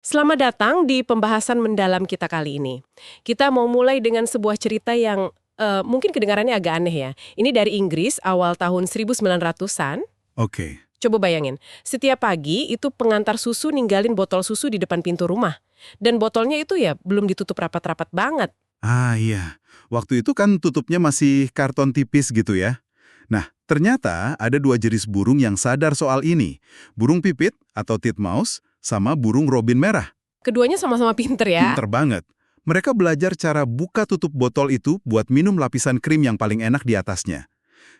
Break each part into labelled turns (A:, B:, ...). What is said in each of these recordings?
A: Selamat datang di pembahasan mendalam kita kali ini. Kita mau mulai dengan sebuah cerita yang mungkin kedengarannya agak aneh ya. Ini dari Inggris awal tahun 1900-an.
B: Oke.
A: Coba bayangin, setiap pagi itu pengantar susu ninggalin botol susu di depan pintu rumah. Dan botolnya itu ya belum ditutup rapat-rapat banget.
B: Ah iya, waktu itu kan tutupnya masih karton tipis gitu ya. Nah, ternyata ada dua jenis burung yang sadar soal ini. Burung pipit atau titmouse sama burung robin merah.
A: Keduanya sama-sama pinter ya.
B: Pinter banget. Mereka belajar cara buka tutup botol itu buat minum lapisan krim yang paling enak di atasnya.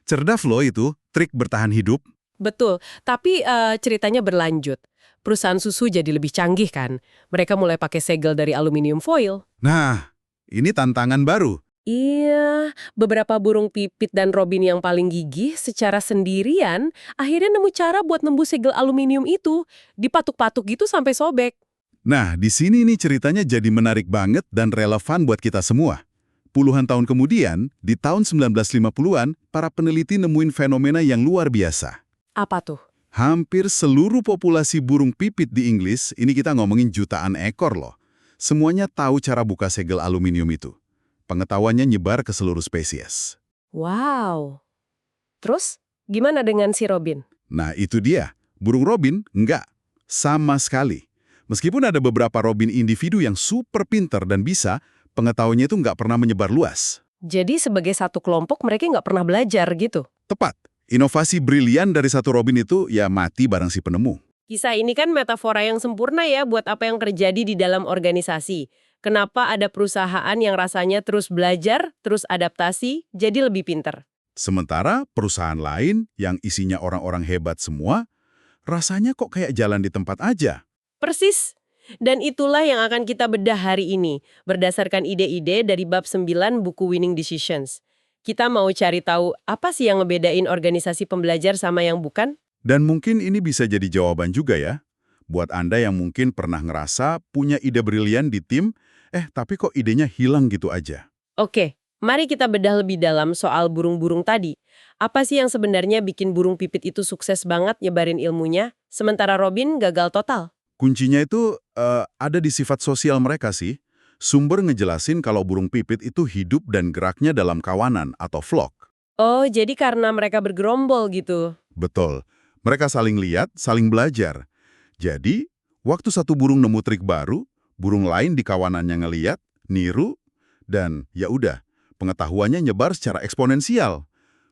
B: Cerdas loh itu, trik bertahan hidup.
A: Betul, tapi ceritanya berlanjut. Perusahaan susu jadi lebih canggih kan. Mereka mulai pakai segel dari aluminium foil.
B: Nah, ini tantangan baru.
A: Iya, beberapa burung pipit dan robin yang paling gigih secara sendirian akhirnya nemu cara buat nembus segel aluminium itu. Dipatuk-patuk gitu sampai sobek.
B: Nah, di sini nih ceritanya jadi menarik banget dan relevan buat kita semua. Puluhan tahun kemudian, di tahun 1950-an, para peneliti nemuin fenomena yang luar biasa.
A: Apa tuh?
B: Hampir seluruh populasi burung pipit di Inggris, ini kita ngomongin jutaan ekor loh. Semuanya tahu cara buka segel aluminium itu. Pengetahuannya nyebar ke seluruh spesies.
A: Wow. Terus, gimana dengan si robin?
B: Nah, itu dia. Burung robin, enggak. Sama sekali. Meskipun ada beberapa robin individu yang super pinter dan bisa, pengetahuannya itu nggak pernah menyebar luas.
A: Jadi sebagai satu kelompok mereka nggak pernah belajar gitu.
B: Tepat. Inovasi brilian dari satu robin itu ya mati bareng si penemu.
A: Kisah ini kan metafora yang sempurna ya buat apa yang terjadi di dalam organisasi. Kenapa ada perusahaan yang rasanya terus belajar, terus adaptasi, jadi lebih pinter.
B: Sementara perusahaan lain yang isinya orang-orang hebat semua, rasanya kok kayak jalan di tempat aja.
A: Persis. Dan itulah yang akan kita bedah hari ini, berdasarkan ide-ide dari bab 9 buku Winning Decisions. Kita mau cari tahu apa sih yang ngebedain organisasi pembelajar sama yang bukan?
B: Dan mungkin ini bisa jadi jawaban juga ya. Buat Anda yang mungkin pernah ngerasa punya ide brilian di tim, tapi kok idenya hilang gitu aja.
A: Oke, mari kita bedah lebih dalam soal burung-burung tadi. Apa sih yang sebenarnya bikin burung pipit itu sukses banget nyebarin ilmunya, sementara Robin gagal total?
B: Kuncinya itu ada di sifat sosial mereka sih. Sumber ngejelasin kalau burung pipit itu hidup dan geraknya dalam kawanan atau flock.
A: Oh, jadi karena mereka bergerombol gitu.
B: Betul. Mereka saling lihat, saling belajar. Jadi, waktu satu burung nemu trik baru, burung lain di kawanannya ngeliat, niru, dan ya udah, pengetahuannya nyebar secara eksponensial.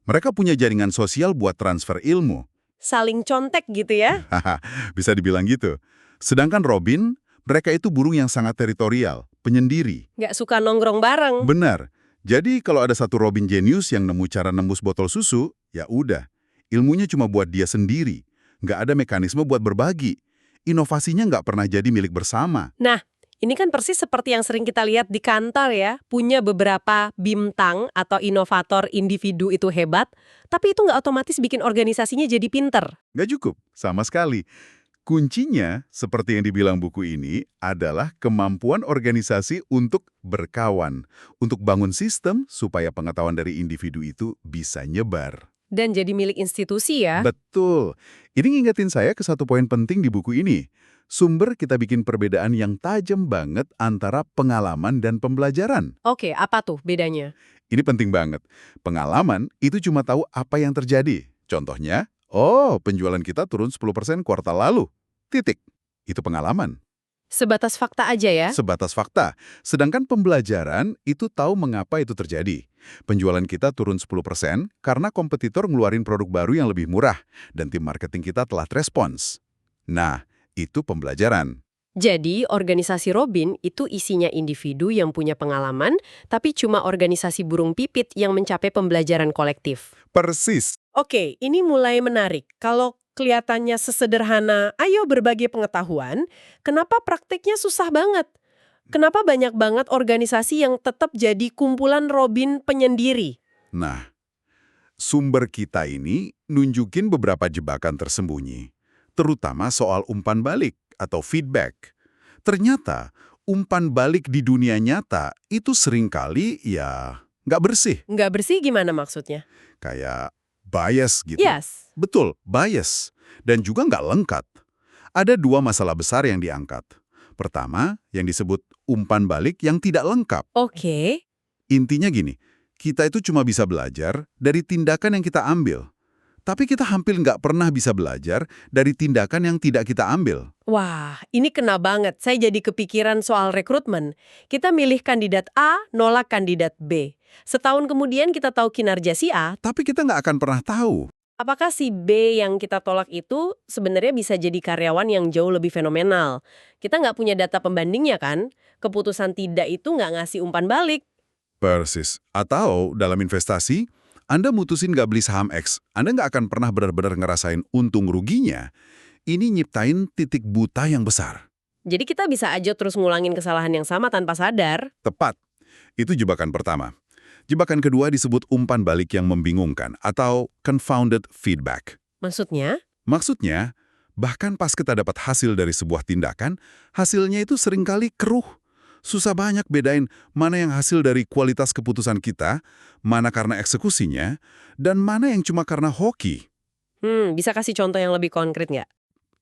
B: Mereka punya jaringan sosial buat transfer ilmu.
A: Saling contek gitu ya?
B: Haha, bisa dibilang gitu. Sedangkan robin, mereka itu burung yang sangat teritorial, penyendiri.
A: Nggak suka nongkrong bareng.
B: Benar. Jadi kalau ada satu robin jenius yang nemu cara nembus botol susu, ya udah. Ilmunya cuma buat dia sendiri. Nggak ada mekanisme buat berbagi. Inovasinya nggak pernah jadi milik bersama.
A: Nah, ini kan persis seperti yang sering kita lihat di kantor ya. Punya beberapa bintang atau inovator individu itu hebat, tapi itu nggak otomatis bikin organisasinya jadi pinter.
B: Nggak cukup, sama sekali. Kuncinya, seperti yang dibilang buku ini, adalah kemampuan organisasi untuk berkawan. Untuk bangun sistem supaya pengetahuan dari individu itu bisa nyebar.
A: Dan jadi milik institusi ya.
B: Betul. Ini ngingetin saya ke satu poin penting di buku ini. Sumber kita bikin perbedaan yang tajam banget antara pengalaman dan pembelajaran.
A: Oke, apa tuh bedanya?
B: Ini penting banget. Pengalaman itu cuma tahu apa yang terjadi. Contohnya, penjualan kita turun 10% kuartal lalu. Titik. Itu pengalaman.
A: Sebatas fakta aja ya?
B: Sebatas fakta. Sedangkan pembelajaran itu tahu mengapa itu terjadi. Penjualan kita turun 10% karena kompetitor ngeluarin produk baru yang lebih murah dan tim marketing kita telah respons. Nah, itu pembelajaran.
A: Jadi, organisasi Robin itu isinya individu yang punya pengalaman, tapi cuma organisasi burung pipit yang mencapai pembelajaran kolektif.
B: Persis.
A: Oke, ini mulai menarik. Kalau kelihatannya sesederhana, ayo berbagi pengetahuan, kenapa praktiknya susah banget? Kenapa banyak banget organisasi yang tetap jadi kumpulan Robin penyendiri?
B: Nah, sumber kita ini nunjukin beberapa jebakan tersembunyi, terutama soal umpan balik atau feedback. Ternyata, umpan balik di dunia nyata itu seringkali ya nggak bersih,
A: Nggak bersih gimana maksudnya?
B: kayak bias gitu.
A: Yes.
B: Betul, bias. Dan juga nggak lengkap. Ada dua masalah besar yang diangkat. Pertama, yang disebut umpan balik yang tidak lengkap.
A: Oke.
B: Intinya gini, kita itu cuma bisa belajar dari tindakan yang kita ambil. Tapi kita hampir nggak pernah bisa belajar dari tindakan yang tidak kita ambil.
A: Wah, ini kena banget. Saya jadi kepikiran soal rekrutmen. Kita milih kandidat A, nolak kandidat B. Setahun kemudian kita tahu kinerja si A,
B: Tapi kita nggak akan pernah tahu.
A: apakah si B yang kita tolak itu sebenarnya bisa jadi karyawan yang jauh lebih fenomenal. Kita nggak punya data pembandingnya kan? Keputusan tidak itu nggak ngasih umpan balik.
B: Persis. Atau dalam investasi, Anda mutusin nggak beli saham X, Anda nggak akan pernah benar-benar ngerasain untung ruginya. Ini nyiptain titik buta yang besar.
A: Jadi kita bisa aja terus ngulangin kesalahan yang sama tanpa sadar.
B: Tepat. Itu jebakan pertama. Jebakan kedua disebut umpan balik yang membingungkan atau confounded feedback.
A: Maksudnya?
B: Maksudnya, bahkan pas kita dapat hasil dari sebuah tindakan, hasilnya itu seringkali keruh. Susah banyak bedain mana yang hasil dari kualitas keputusan kita, mana karena eksekusinya, dan mana yang cuma karena hoki.
A: Bisa kasih contoh yang lebih konkret nggak?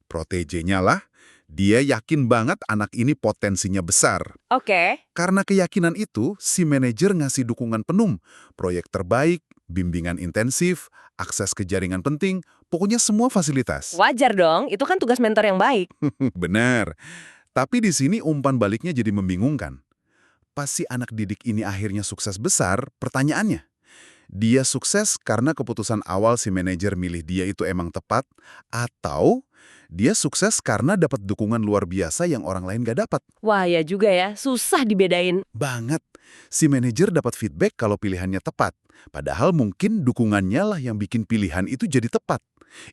B: Protejenya lah, dia yakin banget anak ini potensinya besar.
A: Oke.
B: Karena keyakinan itu, si manajer ngasih dukungan penuh, proyek terbaik, bimbingan intensif, akses ke jaringan penting, pokoknya semua fasilitas.
A: Wajar dong, itu kan tugas mentor yang baik.
B: Benar. Tapi di sini umpan baliknya jadi membingungkan. Pas si anak didik ini akhirnya sukses besar, pertanyaannya, dia sukses karena keputusan awal si manajer milih dia itu emang tepat, atau dia sukses karena dapat dukungan luar biasa yang orang lain gak dapat?
A: Wah ya juga ya, susah dibedain.
B: Banget. Si manajer dapat feedback kalau pilihannya tepat, padahal mungkin dukungannya lah yang bikin pilihan itu jadi tepat.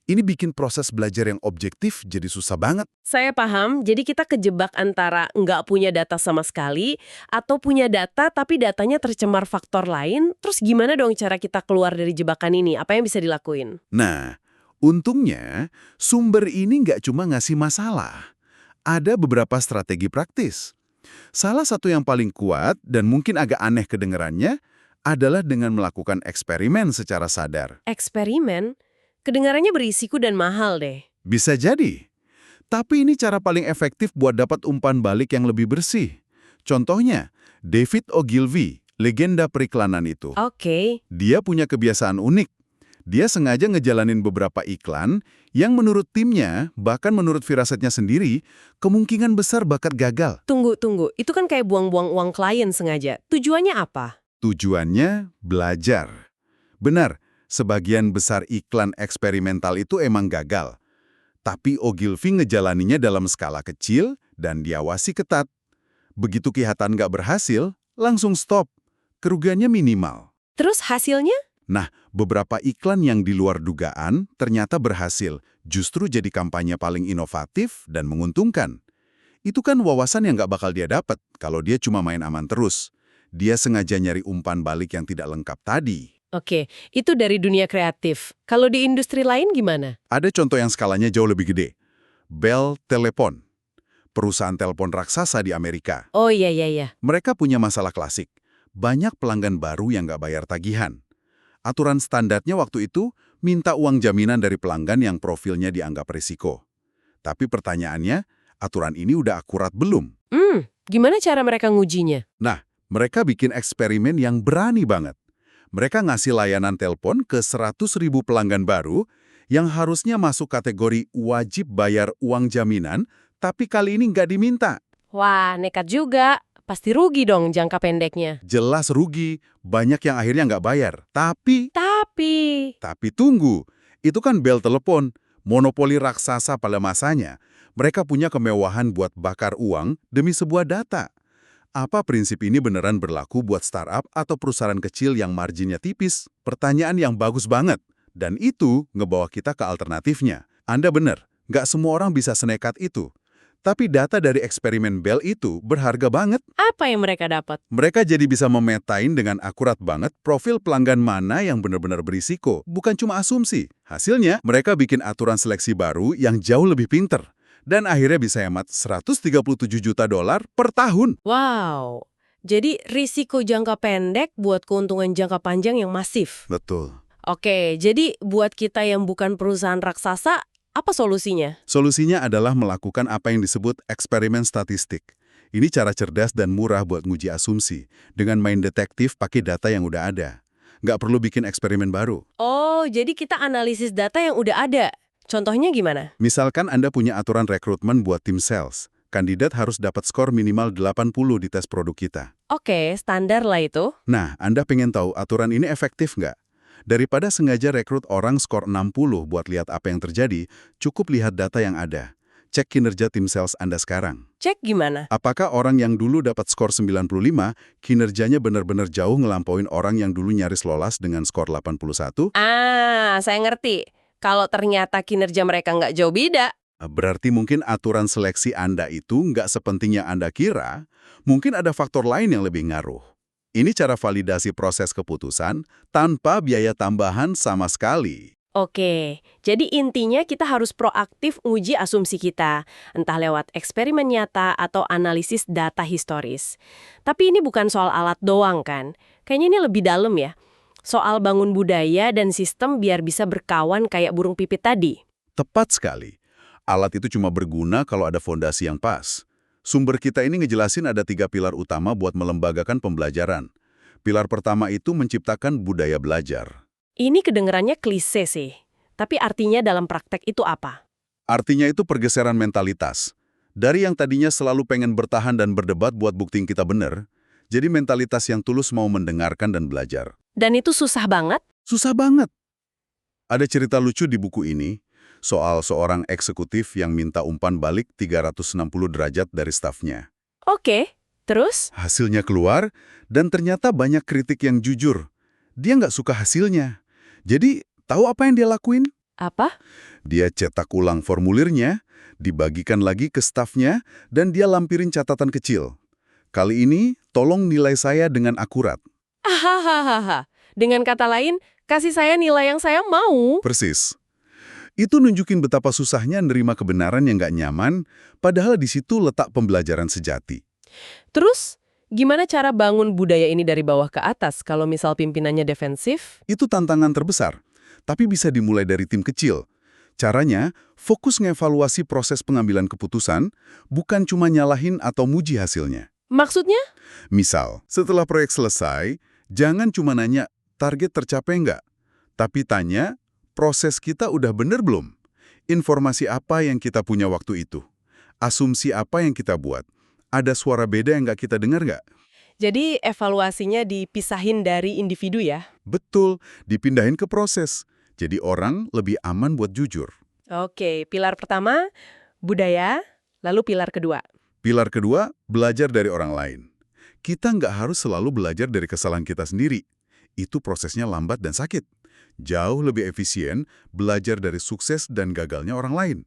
B: Ini bikin proses belajar yang objektif jadi susah banget.
A: Saya paham, jadi kita kejebak antara nggak punya data sama sekali, atau punya data tapi datanya tercemar faktor lain, terus gimana dong cara kita keluar dari jebakan ini? Apa yang bisa dilakuin?
B: Nah, untungnya sumber ini nggak cuma ngasih masalah. Ada beberapa strategi praktis. Salah satu yang paling kuat dan mungkin agak aneh kedengarannya adalah dengan melakukan eksperimen secara sadar.
A: Eksperimen? Kedengarannya berisiko dan mahal deh.
B: Bisa jadi. Tapi ini cara paling efektif buat dapat umpan balik yang lebih bersih. Contohnya, David Ogilvy, legenda periklanan itu.
A: Oke.
B: Dia punya kebiasaan unik. Dia sengaja ngejalanin beberapa iklan yang menurut timnya, bahkan menurut firasatnya sendiri, kemungkinan besar bakal gagal.
A: Tunggu. Itu kan kayak buang-buang uang klien sengaja. Tujuannya apa?
B: Tujuannya belajar. Benar, sebagian besar iklan eksperimental itu emang gagal. Tapi Ogilvy ngejalaninya dalam skala kecil dan diawasi ketat. Begitu kelihatan nggak berhasil, langsung stop. Kerugiannya minimal.
A: Terus hasilnya?
B: Nah, beberapa iklan yang di luar dugaan ternyata berhasil, justru jadi kampanye paling inovatif dan menguntungkan. Itu kan wawasan yang nggak bakal dia dapat kalau dia cuma main aman terus. Dia sengaja nyari umpan balik yang tidak lengkap tadi.
A: Oke, itu dari dunia kreatif. Kalau di industri lain gimana?
B: Ada contoh yang skalanya jauh lebih gede. Bell Telephone, perusahaan telepon raksasa di Amerika.
A: Oh iya.
B: Mereka punya masalah klasik. Banyak pelanggan baru yang nggak bayar tagihan. Aturan standarnya waktu itu minta uang jaminan dari pelanggan yang profilnya dianggap risiko. Tapi pertanyaannya, aturan ini udah akurat belum?
A: Gimana cara mereka ngujinya?
B: Nah, mereka bikin eksperimen yang berani banget. Mereka ngasih layanan telepon ke 100.000 pelanggan baru yang harusnya masuk kategori wajib bayar uang jaminan, tapi kali ini nggak diminta.
A: Wah, nekat juga. Pasti rugi dong jangka pendeknya.
B: Jelas rugi, banyak yang akhirnya nggak bayar. Tapi tunggu, itu kan Bell Telepon, monopoli raksasa pada masanya. Mereka punya kemewahan buat bakar uang demi sebuah data. Apa prinsip ini beneran berlaku buat startup atau perusahaan kecil yang marginnya tipis? Pertanyaan yang bagus banget. Dan itu ngebawa kita ke alternatifnya. Anda bener, nggak semua orang bisa senekat itu. Tapi data dari eksperimen Bell itu berharga banget.
A: Apa yang mereka dapat?
B: Mereka jadi bisa memetain dengan akurat banget profil pelanggan mana yang benar-benar berisiko, bukan cuma asumsi. Hasilnya, mereka bikin aturan seleksi baru yang jauh lebih pinter. Dan akhirnya bisa hemat $137 juta per tahun.
A: Wow. Jadi risiko jangka pendek buat keuntungan jangka panjang yang masif.
B: Betul.
A: Oke, jadi buat kita yang bukan perusahaan raksasa, Apa solusinya?
B: Solusinya adalah melakukan apa yang disebut eksperimen statistik. Ini cara cerdas dan murah buat nguji asumsi, dengan main detektif pakai data yang udah ada. Nggak perlu bikin eksperimen baru.
A: Oh, jadi kita analisis data yang udah ada. Contohnya gimana?
B: Misalkan Anda punya aturan rekrutmen buat tim sales. Kandidat harus dapat skor minimal 80 di tes produk kita.
A: Oke, standar lah itu.
B: Nah, Anda pengen tahu aturan ini efektif nggak? Daripada sengaja rekrut orang skor 60 buat lihat apa yang terjadi, cukup lihat data yang ada. Cek kinerja tim sales Anda sekarang.
A: Cek gimana?
B: Apakah orang yang dulu dapat skor 95, kinerjanya benar-benar jauh ngelampauin orang yang dulu nyaris lolos dengan skor 81?
A: Saya ngerti. Kalau ternyata kinerja mereka nggak jauh beda.
B: Berarti mungkin aturan seleksi Anda itu nggak sepenting yang Anda kira, mungkin ada faktor lain yang lebih ngaruh. Ini cara validasi proses keputusan tanpa biaya tambahan sama sekali.
A: Oke, jadi intinya kita harus proaktif uji asumsi kita, entah lewat eksperimen nyata atau analisis data historis. Tapi ini bukan soal alat doang kan? Kayaknya ini lebih dalam ya. Soal bangun budaya dan sistem biar bisa berkawan kayak burung pipit tadi.
B: Tepat sekali. Alat itu cuma berguna kalau ada fondasi yang pas. Sumber kita ini ngejelasin ada 3 pilar utama buat melembagakan pembelajaran. Pilar pertama itu menciptakan budaya belajar.
A: Ini kedengerannya klise sih, tapi artinya dalam praktek itu apa?
B: Artinya itu pergeseran mentalitas. Dari yang tadinya selalu pengen bertahan dan berdebat buat buktiin kita benar, jadi mentalitas yang tulus mau mendengarkan dan belajar.
A: Dan itu susah banget?
B: Susah banget. Ada cerita lucu di buku ini, soal seorang eksekutif yang minta umpan balik 360 derajat dari stafnya.
A: Oke, terus?
B: Hasilnya keluar, dan ternyata banyak kritik yang jujur. Dia nggak suka hasilnya. Jadi, tahu apa yang dia lakuin?
A: Apa?
B: Dia cetak ulang formulirnya, dibagikan lagi ke stafnya, dan dia lampirin catatan kecil. Kali ini, tolong nilai saya dengan akurat.
A: Hahaha. Dengan kata lain, kasih saya nilai yang saya mau.
B: Persis. Itu nunjukin betapa susahnya nerima kebenaran yang nggak nyaman, padahal di situ letak pembelajaran sejati.
A: Terus, gimana cara bangun budaya ini dari bawah ke atas kalau misal pimpinannya defensif?
B: Itu tantangan terbesar, tapi bisa dimulai dari tim kecil. Caranya, fokus ngevaluasi proses pengambilan keputusan, bukan cuma nyalahin atau muji hasilnya.
A: Maksudnya?
B: Misal, setelah proyek selesai, jangan cuma nanya, target tercapai nggak? Tapi tanya, proses kita udah bener belum? Informasi apa yang kita punya waktu itu? Asumsi apa yang kita buat? Ada suara beda yang nggak kita dengar nggak?
A: Jadi evaluasinya dipisahin dari individu ya?
B: Betul, dipindahin ke proses. Jadi orang lebih aman buat jujur.
A: Oke, pilar pertama, budaya, lalu pilar kedua.
B: Pilar kedua, belajar dari orang lain. Kita nggak harus selalu belajar dari kesalahan kita sendiri. Itu prosesnya lambat dan sakit. Jauh lebih efisien belajar dari sukses dan gagalnya orang lain.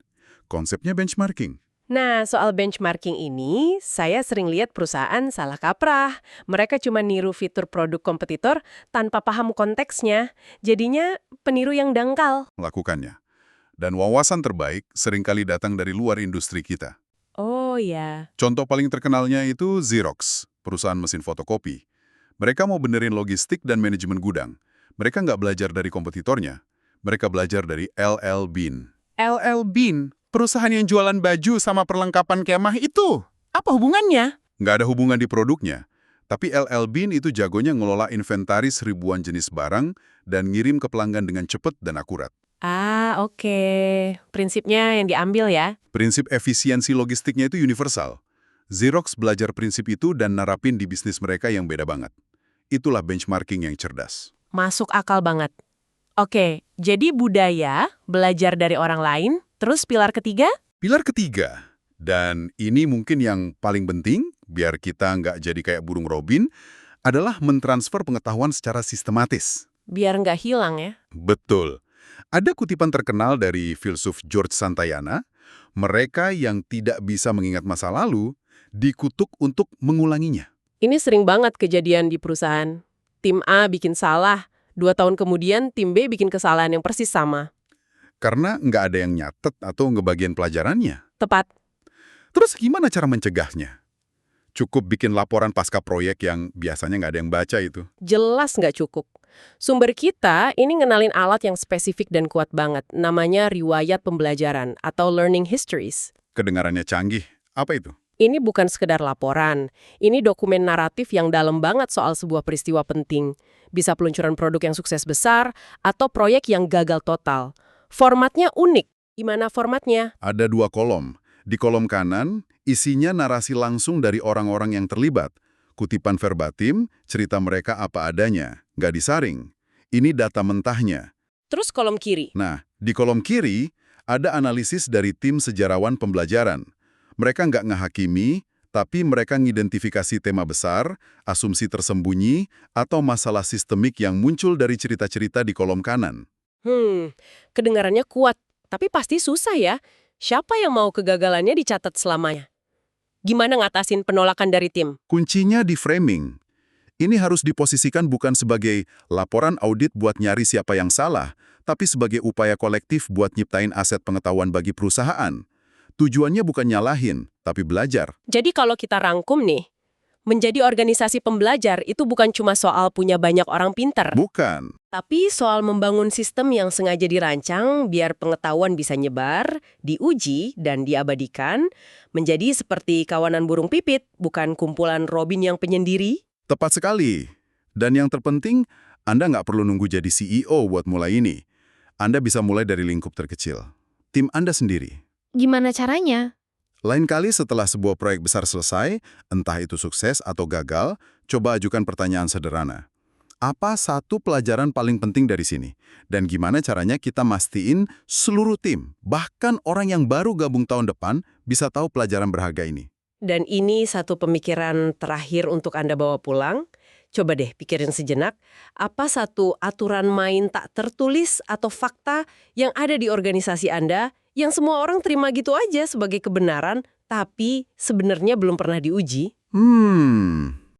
B: Konsepnya benchmarking.
A: Nah, soal benchmarking ini, saya sering lihat perusahaan salah kaprah. Mereka cuma niru fitur produk kompetitor tanpa paham konteksnya. Jadinya peniru yang dangkal.
B: Melakukannya. Dan wawasan terbaik seringkali datang dari luar industri kita.
A: Oh ya.
B: Contoh paling terkenalnya itu Xerox, perusahaan mesin fotokopi. Mereka mau benerin logistik dan manajemen gudang. Mereka nggak belajar dari kompetitornya. Mereka belajar dari LL Bean.
C: LL Bean, perusahaan yang jualan baju sama perlengkapan kemah itu. Apa hubungannya?
B: Nggak ada hubungan di produknya. Tapi LL Bean itu jagonya ngelola inventaris ribuan jenis barang dan ngirim ke pelanggan dengan cepat dan akurat.
A: Oke. Prinsipnya yang diambil ya.
B: Prinsip efisiensi logistiknya itu universal. Xerox belajar prinsip itu dan narapin di bisnis mereka yang beda banget. Itulah benchmarking yang cerdas.
A: Masuk akal banget. Oke, jadi budaya, belajar dari orang lain, terus pilar ketiga?
B: Pilar ketiga, dan ini mungkin yang paling penting, biar kita nggak jadi kayak burung robin, adalah mentransfer pengetahuan secara sistematis.
A: Biar nggak hilang ya.
B: Betul. Ada kutipan terkenal dari filsuf George Santayana, mereka yang tidak bisa mengingat masa lalu, dikutuk untuk mengulanginya.
A: Ini sering banget kejadian di perusahaan. Tim A bikin salah, 2 tahun kemudian tim B bikin kesalahan yang persis sama.
B: Karena nggak ada yang nyatet atau ngebagian pelajarannya.
A: Tepat.
B: Terus gimana cara mencegahnya? Cukup bikin laporan pasca proyek yang biasanya nggak ada yang baca itu.
A: Jelas nggak cukup. Sumber kita ini ngenalin alat yang spesifik dan kuat banget. Namanya riwayat pembelajaran atau learning histories.
B: Kedengarannya canggih. Apa itu?
A: Ini bukan sekedar laporan. Ini dokumen naratif yang dalam banget soal sebuah peristiwa penting. Bisa peluncuran produk yang sukses besar atau proyek yang gagal total. Formatnya unik. Gimana formatnya?
B: Ada 2 kolom. Di kolom kanan, isinya narasi langsung dari orang-orang yang terlibat. Kutipan verbatim, cerita mereka apa adanya. Nggak disaring. Ini data mentahnya.
A: Terus kolom kiri.
B: Nah, di kolom kiri, ada analisis dari tim sejarawan pembelajaran. Mereka nggak ngehakimi, tapi mereka ngidentifikasi tema besar, asumsi tersembunyi, atau masalah sistemik yang muncul dari cerita-cerita di kolom kanan.
A: Kedengarannya kuat, tapi pasti susah ya. Siapa yang mau kegagalannya dicatat selamanya? Gimana ngatasin penolakan dari tim?
B: Kuncinya di framing. Ini harus diposisikan bukan sebagai laporan audit buat nyari siapa yang salah, tapi sebagai upaya kolektif buat nyiptain aset pengetahuan bagi perusahaan. Tujuannya bukan nyalahin, tapi belajar.
A: Jadi kalau kita rangkum nih, menjadi organisasi pembelajar itu bukan cuma soal punya banyak orang pinter,
B: Bukan.
A: tapi soal membangun sistem yang sengaja dirancang biar pengetahuan bisa nyebar, diuji, dan diabadikan, menjadi seperti kawanan burung pipit, bukan kumpulan robin yang penyendiri.
B: Tepat sekali. Dan yang terpenting, Anda nggak perlu nunggu jadi CEO buat mulai ini. Anda bisa mulai dari lingkup terkecil. Tim Anda sendiri.
D: Gimana caranya?
B: Lain kali setelah sebuah proyek besar selesai, entah itu sukses atau gagal, coba ajukan pertanyaan sederhana. Apa satu pelajaran paling penting dari sini? Dan gimana caranya kita mastiin seluruh tim, bahkan orang yang baru gabung tahun depan, bisa tahu pelajaran berharga ini?
A: Dan ini satu pemikiran terakhir untuk Anda bawa pulang. Coba deh pikirin sejenak, apa satu aturan main tak tertulis atau fakta yang ada di organisasi Anda yang semua orang terima gitu aja sebagai kebenaran, tapi sebenarnya belum pernah diuji?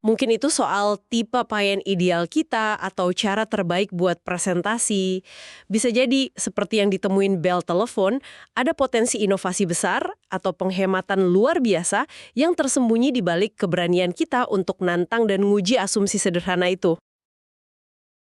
A: Mungkin itu soal tipe pelayan ideal kita atau cara terbaik buat presentasi. Bisa jadi seperti yang ditemuin Bell Telephone, ada potensi inovasi besar atau penghematan luar biasa yang tersembunyi di balik keberanian kita untuk nantang dan nguji asumsi sederhana itu.